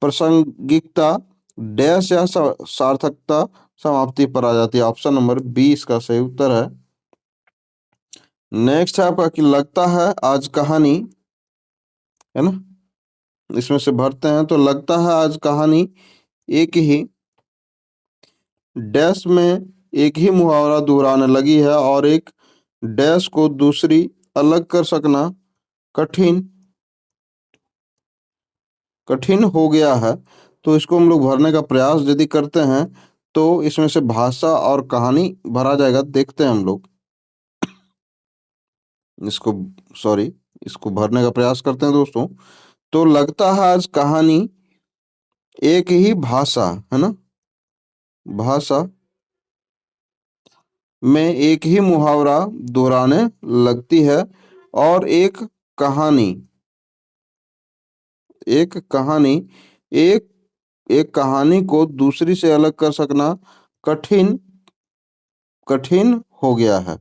प्रासंगिकता डैश या सार्थकता समाप्ति पर आ जाती है। ऑप्शन नंबर 20 का सही उत्तर है। नेक्स्ट है आपका कि लगता है आज कहानी, है ना, इसमें से भरते हैं। तो लगता है आज कहानी एक ही डैश में एक ही मुहावरा दोहराने लगी है और एक डैश को दूसरी अलग कर सकना कठिन कठिन हो गया है। तो इसको हम लोग भरने का प्रयास यदि करते हैं तो इसमें से भाषा और कहानी भरा जाएगा। देखते हैं हम लोग इसको, सॉरी, इसको भरने का प्रयास करते हैं दोस्तों। तो लगता है आज कहानी एक ही भाषा, है ना, भाषा में एक ही मुहावरा दोहराने लगती है और कहानी एक कहानी एक एक कहानी को दूसरी से अलग कर सकना कठिन कठिन हो गया है।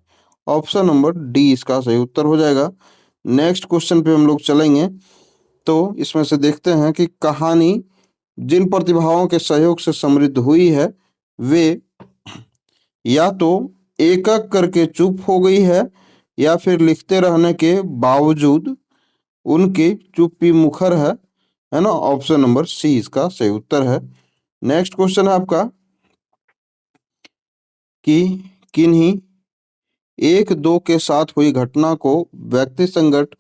ऑप्शन नंबर डी इसका सही उत्तर हो जाएगा। नेक्स्ट क्वेश्चन पे हम लोग चलेंगे। तो इसमें से देखते हैं कि कहानी जिन प्रतिभाओं के सहयोग से समृद्ध हुई है, वे या तो एक एक करके चुप हो गई है, या फिर लिखते रहने के बावजूद उनकी चुप्पी मुखर है ना। ऑप्शन नंबर सी इसका सही उत्तर है। नेक्स्ट क्वेश्चन है आपका कि किन्हीं एक दो के साथ हुई घटना को व्यक्ति संकट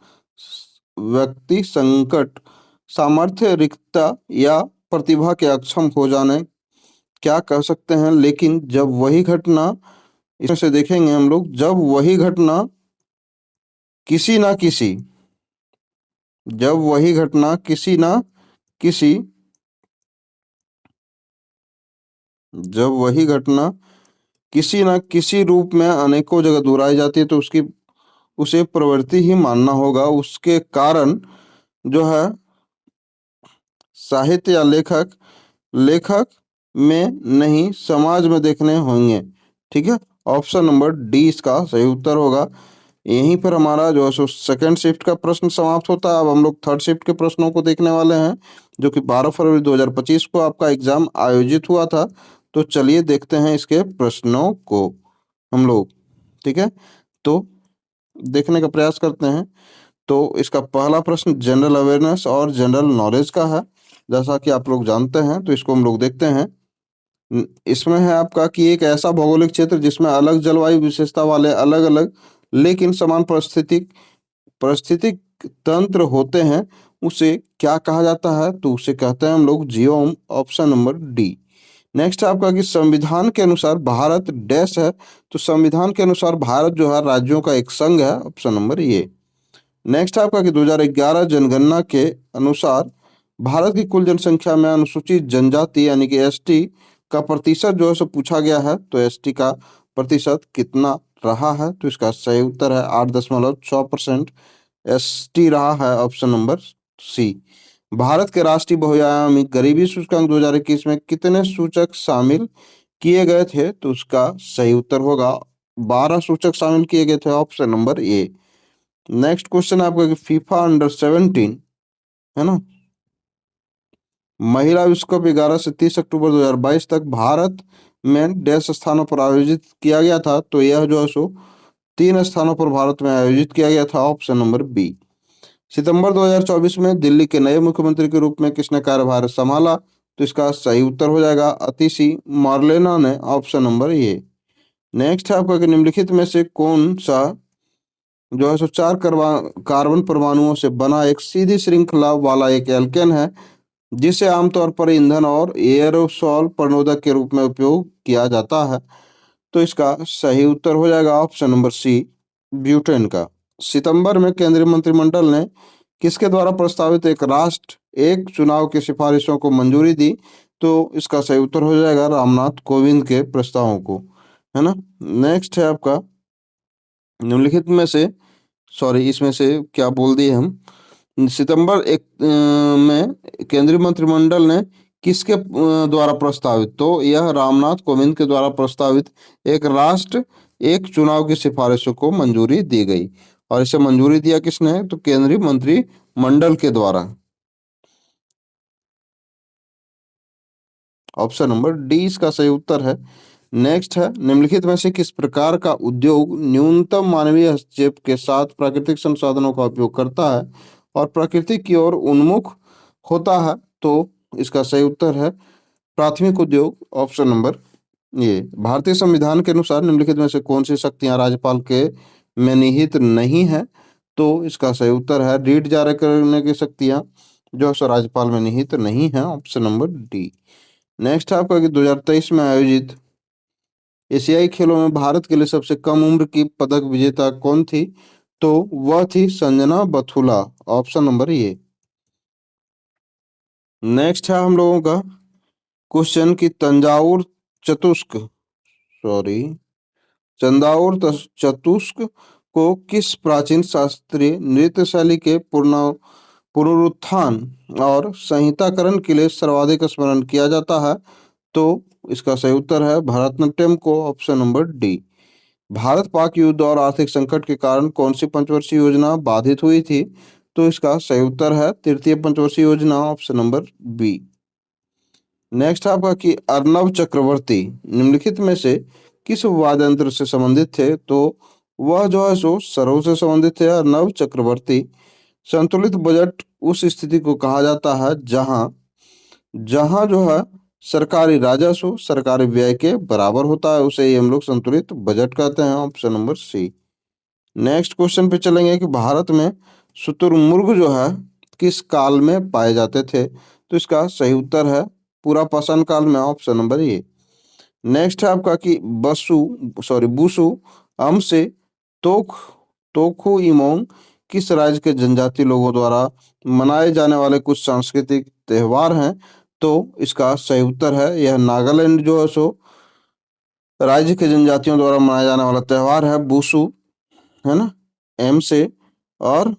व्यक्ति संकट, सामर्थ्य रिक्तता या प्रतिभा के अक्षम हो जाने क्या कह सकते हैं। लेकिन जब वही घटना, इसमें से देखेंगे हम लोग, जब वही घटना किसी ना किसी जब वही घटना किसी ना किसी जब वही घटना किसी न किसी रूप में अनेकों जगह दोहराई जाती है, तो उसकी उसे प्रवृत्ति ही मानना होगा। उसके कारण जो है साहित्य या लेखक लेखक में नहीं समाज में देखने होंगे। ठीक है, ऑप्शन नंबर डी इसका सही उत्तर होगा। यहीं पर हमारा जो है सो सेकेंड शिफ्ट का प्रश्न समाप्त होता है। अब हम लोग थर्ड शिफ्ट के प्रश्नों को देखने वाले हैं, जो कि 12 फरवरी 2025 को आपका एग्जाम आयोजित हुआ था। तो चलिए देखते हैं इसके प्रश्नों को हम लोग। ठीक है, तो देखने का प्रयास करते हैं। तो इसका पहला प्रश्न जनरल अवेयरनेस और जनरल नॉलेज का है, जैसा कि आप लोग जानते हैं। तो इसको हम लोग देखते हैं। इसमें है आपका कि एक ऐसा भौगोलिक क्षेत्र जिसमें अलग जलवायु विशेषता वाले अलग अलग लेकिन समान परिस्थितिक तंत्र होते हैं, उसे क्या कहा जाता है? तो उसे कहते हैं हम लोग जियोम। Option number D. नेक्स्ट है आपका कि संविधान के अनुसार भारत डैश है। तो संविधान के अनुसार भारत जो है राज्यों का एक संघ है। ऑप्शन नंबर ये। नेक्स्ट है आपका कि 2011 जनगणना के अनुसार भारत की कुल जनसंख्या में अनुसूचित जनजाति यानी कि एसटी का प्रतिशत जो है सो पूछा गया है। तो एसटी का प्रतिशत कितना रहा है? तो इसका सही उत्तर है 8.6% एसटी रहा है। ऑप्शन नंबर सी। भारत के राष्ट्रीय बहुआयामी गरीबी सूचकांक 2021 में कितने सूचक शामिल किए गए थे? तो उसका सही उत्तर होगा 12 सूचक शामिल किए गए थे। Option number A. Next question आपका कि फीफा अंडर 17, है ना, महिला विश्व कप 11 से 30 अक्टूबर 2022 तक भारत में डैश स्थानों पर आयोजित किया गया था। तो यह जो है सो 3 स्थानों पर भारत में आयोजित किया गया था। Option number B. सितंबर 2024 में दिल्ली के नए मुख्यमंत्री के रूप में किसने कार्यभार संभाला? तो इसका सही उत्तर हो जाएगा अतिशी मार्लेना ने। Option number A. नेक्स्ट है आपका कि निम्नलिखित में से कौन सा जो है सो चार कार्बन परमाणुओं से बना एक सीधी श्रृंखला वाला एक एल्केन है, जिसे आमतौर पर ईंधन और एयरोसॉल प्रणोदक के रूप में उपयोग किया जाता है? तो इसका सही उत्तर हो जाएगा ऑप्शन नंबर सी, ब्यूटेन का। सितंबर में केंद्रीय मंत्रिमंडल ने किसके द्वारा प्रस्तावित एक राष्ट्र एक चुनाव की सिफारिशों को मंजूरी दी? तो इसका सही उत्तर हो जाएगा रामनाथ कोविंद के प्रस्तावों को, है ना। नेक्स्ट है आपका निम्नलिखित में से, सॉरी इसमें से क्या बोल दिए हम, सितंबर में केंद्रीय मंत्रिमंडल ने किसके द्वारा प्रस्तावित? तो यह रामनाथ कोविंद के द्वारा प्रस्तावित एक राष्ट्र एक चुनाव की सिफारिशों को मंजूरी दी गई। और इसे मंजूरी दिया किसने? तो केंद्रीय मंत्रिमंडल के द्वारा। ऑप्शन नंबर डी इसका सही उत्तर है। नेक्स्ट है निम्नलिखित में से किस प्रकार का उद्योग न्यूनतम मानवीय हस्तक्षेप के साथ प्राकृतिक संसाधनों का उपयोग करता है और प्रकृति की ओर उन्मुख होता है? तो इसका सही उत्तर है प्राथमिक उद्योग। ऑप्शन नंबर ये। भारतीय संविधान के अनुसार निम्नलिखित में से कौन सी शक्तियां राज्यपाल के में निहित नहीं है? तो इसका सही उत्तर है रीट जारी करने की शक्तियां जो सो राज्यपाल में निहित नहीं है। Option number D. नेक्स्ट है आपका कि 2023 में आयोजित एशियाई खेलों में भारत के लिए सबसे कम उम्र की पदक विजेता कौन थी? तो वह थी संजना बथुला। ऑप्शन नंबर ये। नेक्स्ट है हम लोगों का क्वेश्चन कि तंजावुर चतुष्क सॉरी चंदाउर चतुष्क को किस प्राचीन शास्त्रीय नृत्य शैली के पुनरुत्थान और संहिताकरण के लिए सर्वाधिक स्मरण किया जाता है? तो इसका सही उत्तर है भरतनाट्यम को। Option number D. Bharat Pak युद्ध और आर्थिक संकट के कारण कौन सी पंचवर्षीय योजना बाधित हुई थी? तो इसका सही उत्तर है तृतीय पंचवर्षीय योजना। Option number B. नेक्स्ट आपका कि अर्नब चक्रवर्ती निम्नलिखित में से किस वाद्य यंत्र से संबंधित थे? तो वह जो है सो सरों से संबंधित थे। अर्नब चक्रवर्ती। संतुलित बजट उस स्थिति को कहा जाता है जहां जहां जो है सरकारी राजस्व सरकारी व्यय के बराबर होता है, उसे ही हम लोग संतुलित बजट कहते हैं। Option number C. Next question पे चलेंगे कि भारत में शुतुरमुर्ग जो है किस काल में पाए जाते थे? तो इसका सही उत्तर है पूरा पाषाण काल में। Option number A. नेक्स्ट है आपका कि बुसु से तोख तोखु इमोंग किस राज्य के जनजातीय लोगों द्वारा मनाए जाने वाले कुछ सांस्कृतिक त्योहार हैं? तो इसका सही उत्तर है यह नागालैंड जो है सो राज्य के जनजातियों द्वारा मनाया जाने वाला त्योहार है बुसु, है ना। एम से और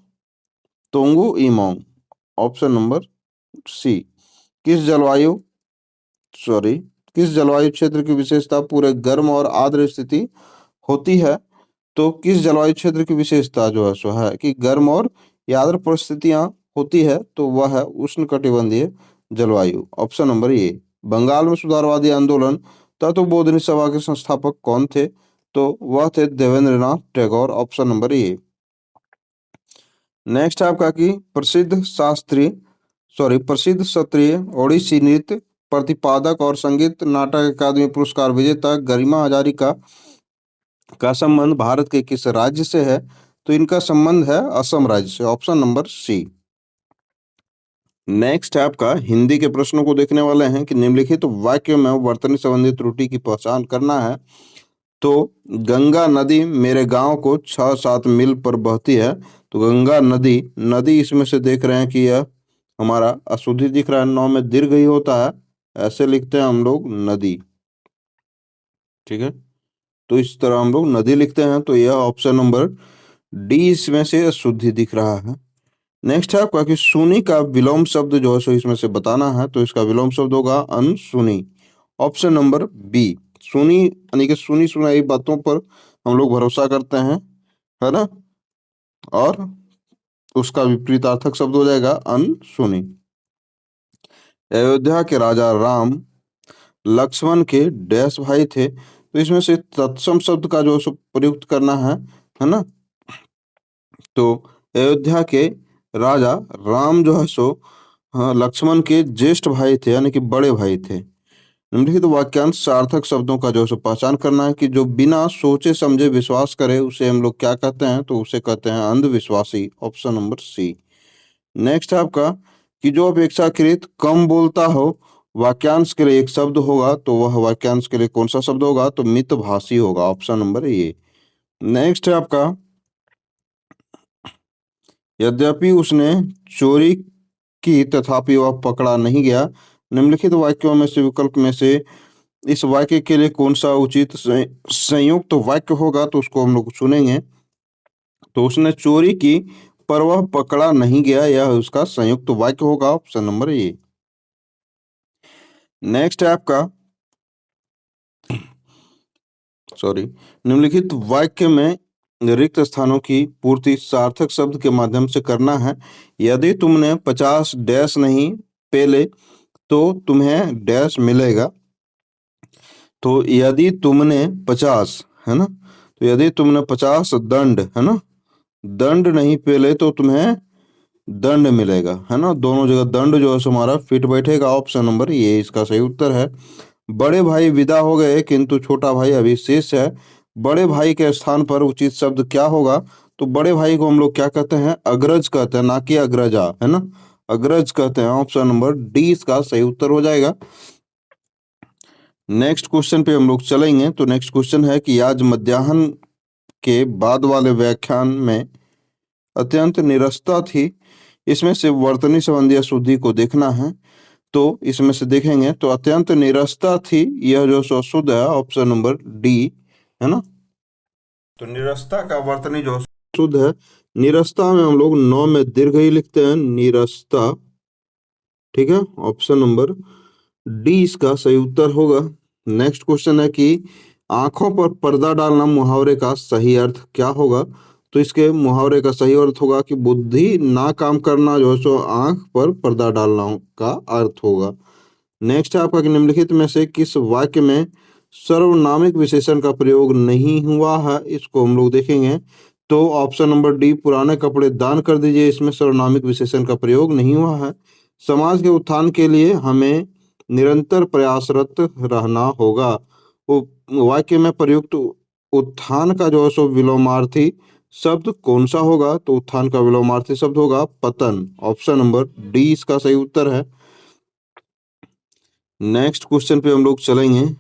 तोंगु इमोंग। ऑप्शन नंबर सी। किस जलवायु सॉरी किस जलवायु क्षेत्र की विशेषता पूरे गर्म और आर्द्र स्थिति होती है? तो किस जलवायु क्षेत्र की विशेषता जो है सो है कि गर्म और आर्द्र परिस्थितियां होती है? तो वह है उष्णकटिबंधीय जलवायु। ऑप्शन नंबर ए। बंगाल में सुधारवादी आंदोलन तत्वबोधिनी सभा के संस्थापक कौन थे? तो वह थे Debendranath Tagore. Option number A. Next है आपका कि प्रसिद्ध शास्त्रीय ओडिसी नृत्य प्रतिपादक और संगीत नाटक अकादमी पुरस्कार विजेता गरिमा हजारिका का संबंध भारत के किस राज्य से है? तो इनका संबंध है असम राज्य से। Option number C. नेक्स्ट है आपका हिंदी के प्रश्नों को देखने वाले हैं कि निम्नलिखित वाक्य में वर्तनी संबंधी त्रुटि की पहचान करना है। तो गंगा नदी मेरे गांव को 6-7 मील पर बहती है। तो गंगा नदी नदी इसमें से देख रहे हैं कि यह हमारा अशुद्धि दिख रहा है, नौ में दीर्घ ही होता है, ऐसे लिखते हैं हम लोग नदी। ठीक है, तो इस तरह हम लोग नदी लिखते हैं। तो यह ऑप्शन नंबर डी इसमें से अशुद्धि दिख रहा है। नेक्स्ट है आपका कि सुनी का विलोम शब्द जो है सो इसमें से बताना है। तो इसका विलोम शब्द होगा अनसुनी। Option number B. सुनी यानी कि सुनी सुनाई बातों पर हम लोग भरोसा करते हैं, है ना। और उसका विपरीतार्थक शब्द हो जाएगा अनसुनी। अयोध्या के राजा राम लक्ष्मण के डैश भाई थे। तो इसमें से तत्सम शब्द का जो प्रयुक्त करना है। है ना। तो अयोध्या के राजा राम जो है सो हाँ, लक्ष्मण के ज्येष्ठ भाई थे यानी कि बड़े भाई थे। निम्नलिखित वाक्यांश सार्थक शब्दों का जो है सो पहचान करना है कि जो बिना सोचे समझे विश्वास करे उसे हम लोग क्या कहते हैं, तो उसे कहते हैं अंधविश्वासी। Option number C. नेक्स्ट है आपका कि जो अपेक्षाकृत कम बोलता हो वाक्यांश के लिए एक शब्द होगा, तो वह वाक्यांश के लिए कौन सा शब्द होगा, तो मितभाषी होगा। Option number A. नेक्स्ट है आपका यद्यपि उसने चोरी की तथापि वह पकड़ा नहीं गया। निम्नलिखित वाक्यों में से विकल्प में से इस वाक्य के लिए कौन सा उचित संयुक्त वाक्य होगा, तो उसको हम लोग चुनेंगे। तो उसने चोरी की पर वह पकड़ा नहीं गया, यह उसका संयुक्त वाक्य होगा। Option number A. नेक्स्ट है आपका निम्नलिखित वाक्य में रिक्त स्थानों की पूर्ति सार्थक शब्द के माध्यम से करना है। यदि तुमने 50 डैश नहीं पेले तो तुम्हें डैश मिलेगा। तो यदि तुमने 50 है ना, तो यदि तुमने 50 दंड है ना, दंड नहीं पेले तो तुम्हें दंड मिलेगा, है ना। दोनों जगह दंड जो है हमारा फिट बैठेगा। ऑप्शन नंबर ये इसका सही उत्तर है। बड़े भाई विदा हो गए किंतु छोटा भाई अभी शेष है। बड़े भाई के स्थान पर उचित शब्द क्या होगा, तो बड़े भाई को हम लोग क्या कहते हैं, अग्रज कहते हैं, ना कि अग्रजा, है ना, अग्रज कहते हैं। ऑप्शन नंबर डी इसका सही उत्तर हो जाएगा। नेक्स्ट क्वेश्चन पे हम लोग चलेंगे। तो नेक्स्ट क्वेश्चन है कि आज मध्याह्न के बाद वाले व्याख्यान में अत्यंत निरस्ता थी, इसमें से वर्तनी संबंधी अशुद्धि को देखना है। तो इसमें से देखेंगे तो अत्यंत निरस्ता थी, यह जो सो शुद्ध है। ऑप्शन नंबर डी, है ना। तो निरस्ता का वर्तनी जो शुद्ध है, निरस्ता में हम लोग नौ में दीर्घ ही लिखते हैं, निरस्ता। ठीक है, ऑप्शन नंबर डी इसका सही उत्तर होगा। नेक्स्ट क्वेश्चन है कि आंखों पर पर्दा डालना मुहावरे का सही अर्थ क्या होगा, तो इसके मुहावरे का सही अर्थ होगा कि बुद्धि ना काम करना जो है सो आंख पर पर्दा डालना का अर्थ होगा। नेक्स्ट है आपका कि निम्नलिखित में से किस वाक्य में सर्वनामिक विशेषण का प्रयोग नहीं हुआ है, इसको हम लोग देखेंगे। तो ऑप्शन नंबर डी पुराने कपड़े दान कर दीजिए, इसमें सर्वनामिक विशेषण का प्रयोग नहीं हुआ है। समाज के उत्थान के लिए हमें निरंतर प्रयासरत रहना होगा। वो वाक्य में प्रयुक्त उत्थान का जो है सो विलोमार्थी शब्द कौन सा होगा, तो उत्थान का विलोमार्थी शब्द होगा पतन। ऑप्शन नंबर डी इसका सही उत्तर है। नेक्स्ट क्वेश्चन पे हम लोग चलेंगे।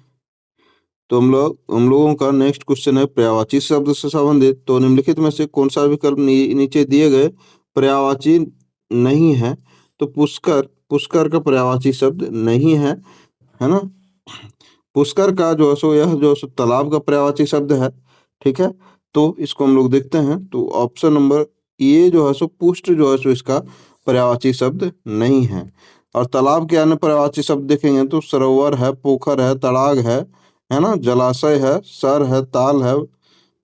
तो हम लोगों का नेक्स्ट क्वेश्चन है पर्यायवाची शब्द से संबंधित। तो निम्नलिखित में से कौन सा विकल्प नीचे दिए गए पर्यायवाची नहीं है, तो पुष्कर, पुष्कर का पर्यायवाची शब्द नहीं है ना। पुष्कर का जो है सो यह जो है सो तालाब का पर्यायवाची शब्द है। ठीक है, तो इसको हम लोग देखते हैं। तो ऑप्शन नंबर ये जो है सो पुष्ट जो है सो इसका पर्यायवाची शब्द नहीं है। और तालाब के अन्य पर्यायवाची शब्द देखेंगे तो सरोवर है, पोखर है, तड़ाग है ना, जलाशय है, सर है, ताल है,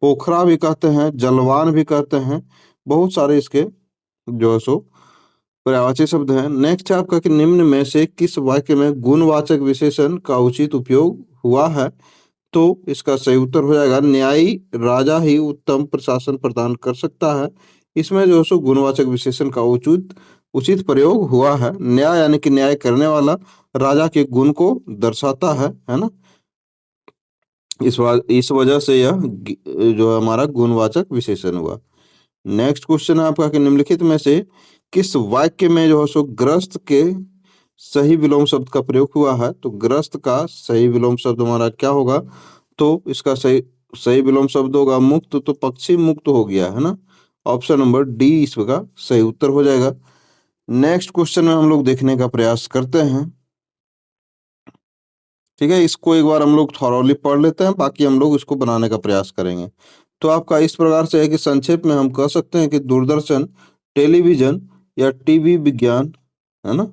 पोखरा भी कहते हैं, जलवान भी कहते हैं। बहुत सारे इसके जो है सो पर्यायवाची शब्द हैं। नेक्स्ट है आपका कि निम्न में से किस वाक्य में गुणवाचक विशेषण का उचित उपयोग हुआ है, तो इसका सही उत्तर हो जाएगा न्यायी राजा ही उत्तम प्रशासन प्रदान कर सकता है। इसमें जो है सो गुणवाचक विशेषण का उचित उचित प्रयोग हुआ है। न्याय यानी कि न्याय करने वाला राजा के गुण को दर्शाता है ना। इस वजह से यह जो है हमारा गुणवाचक विशेषण हुआ। नेक्स्ट क्वेश्चन है आपका कि निम्नलिखित में से किस वाक्य में जो है सो ग्रस्त के सही विलोम शब्द का प्रयोग हुआ है, तो ग्रस्त का सही विलोम शब्द हमारा क्या होगा, तो इसका सही सही विलोम शब्द होगा मुक्त। तो पक्षी मुक्त हो गया, है ना। ऑप्शन नंबर डी इसका सही उत्तर हो जाएगा। नेक्स्ट क्वेश्चन में हम लोग देखने का प्रयास करते हैं। ठीक है, इसको एक बार हम लोग थॉरोली पढ़ लेते हैं, बाकी हम लोग इसको बनाने का प्रयास करेंगे। तो आपका इस प्रकार से है कि संक्षेप में हम कह सकते हैं कि दूरदर्शन, टेलीविजन या टीवी विज्ञान, है ना,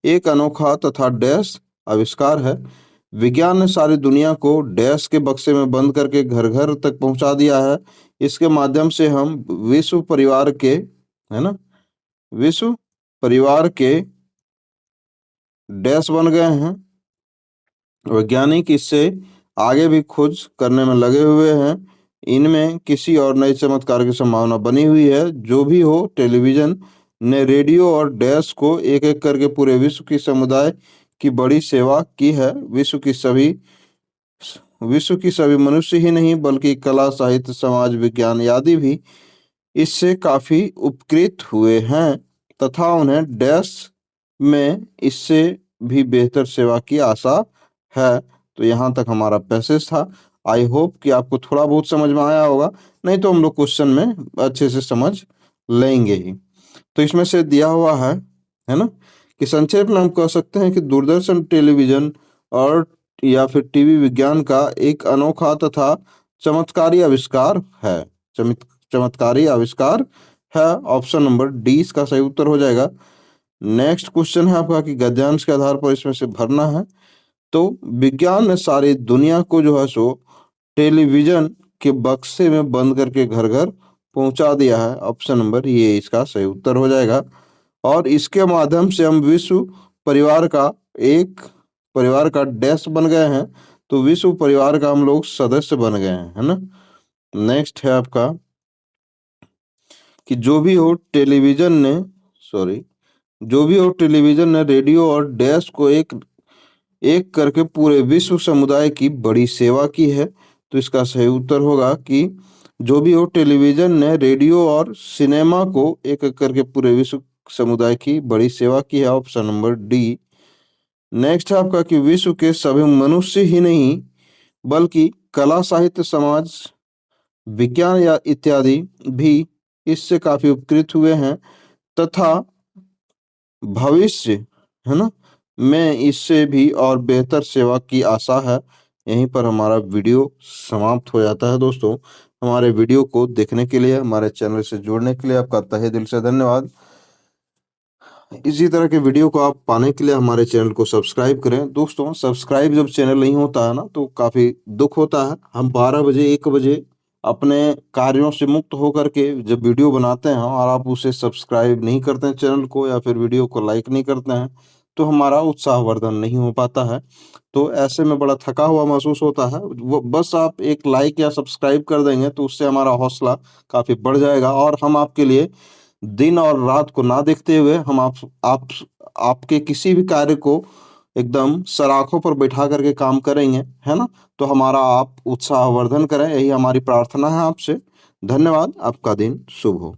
एक अनोखा तथा डैश आविष्कार है। विज्ञान ने सारी दुनिया को डैश के बक्से में बंद करके घर घर तक पहुंचा दिया है। इसके माध्यम से हम विश्व परिवार के, है ना, विश्व परिवार के डैश बन गए हैं। वैज्ञानिक इससे आगे भी खोज करने में लगे हुए हैं। इनमें किसी और नए चमत्कार की संभावना बनी हुई है। जो भी हो, टेलीविजन ने रेडियो और डैश को एक-एक करके पूरे विश्व की समुदाय की बड़ी सेवा की है। विश्व की सभी मनुष्य ही नहीं बल्कि कला, साहित्य, समाज विज्ञान आदि भी इससे काफी उपकृत हुए हैं तथा उन्हें डैश में इससे भी बेहतर सेवा की आशा है। तो यहाँ तक हमारा पैसेज था। आई होप कि आपको थोड़ा बहुत समझ में आया होगा, नहीं तो हम लोग क्वेश्चन में अच्छे से समझ लेंगे ही। तो इसमें से दिया हुआ है ना, कि संक्षेप में हम कह सकते हैं कि दूरदर्शन टेलीविजन और या फिर टीवी विज्ञान का एक अनोखा तथा चमत्कारी आविष्कार है। चमत्कारी आविष्कार है। ऑप्शन नंबर डी इसका सही उत्तर हो जाएगा। नेक्स्ट क्वेश्चन है आपका कि गद्यांश के आधार पर इसमें से भरना है। तो विज्ञान ने सारी दुनिया को जो है सो टेलीविजन के बक्से में बंद करके घर घर पहुंचा दिया है। ऑप्शन नंबर ये इसका सही उत्तर हो जाएगा। और इसके माध्यम से हम विश्व परिवार का एक परिवार का डैश बन गए हैं। तो विश्व परिवार का हम लोग सदस्य बन गए हैं, है ना। नेक्स्ट है आपका कि जो भी हो टेलीविजन ने रेडियो और डैश को एक एक करके पूरे विश्व समुदाय की बड़ी सेवा की है। तो इसका सही उत्तर होगा कि जो भी हो टेलीविजन ने रेडियो और सिनेमा को एक एक करके पूरे विश्व समुदाय की बड़ी सेवा की है। Option number D. नेक्स्ट है आपका कि विश्व के सभी मनुष्य ही नहीं बल्कि कला, साहित्य, समाज विज्ञान या इत्यादि भी इससे काफी उपकृत हुए हैं तथा भविष्य, है ना, में इससे भी और बेहतर सेवा की आशा है। यहीं पर हमारा वीडियो समाप्त हो जाता है। दोस्तों, हमारे वीडियो को देखने के लिए, हमारे चैनल से जुड़ने के लिए आपका तहे दिल से धन्यवाद। इसी तरह के वीडियो को आप पाने के लिए हमारे चैनल को सब्सक्राइब करें। दोस्तों, सब्सक्राइब जब चैनल नहीं होता है ना तो काफ़ी दुख होता है। हम 12 बजे 1 बजे अपने कार्यों से मुक्त होकर के जब वीडियो बनाते हैं और आप उसे सब्सक्राइब नहीं करते हैं चैनल को या फिर वीडियो को लाइक नहीं करते हैं, तो हमारा उत्साहवर्धन नहीं हो पाता है। तो ऐसे में बड़ा थका हुआ महसूस होता है। वो बस आप एक लाइक या सब्सक्राइब कर देंगे तो उससे हमारा हौसला काफ़ी बढ़ जाएगा और हम आपके लिए दिन और रात को ना देखते हुए हम आपके किसी भी कार्य को एकदम सराखों पर बैठा करके काम करेंगे, है ना। तो हमारा आप उत्साहवर्धन करें, यही हमारी प्रार्थना है आपसे। धन्यवाद। आपका दिन शुभ हो।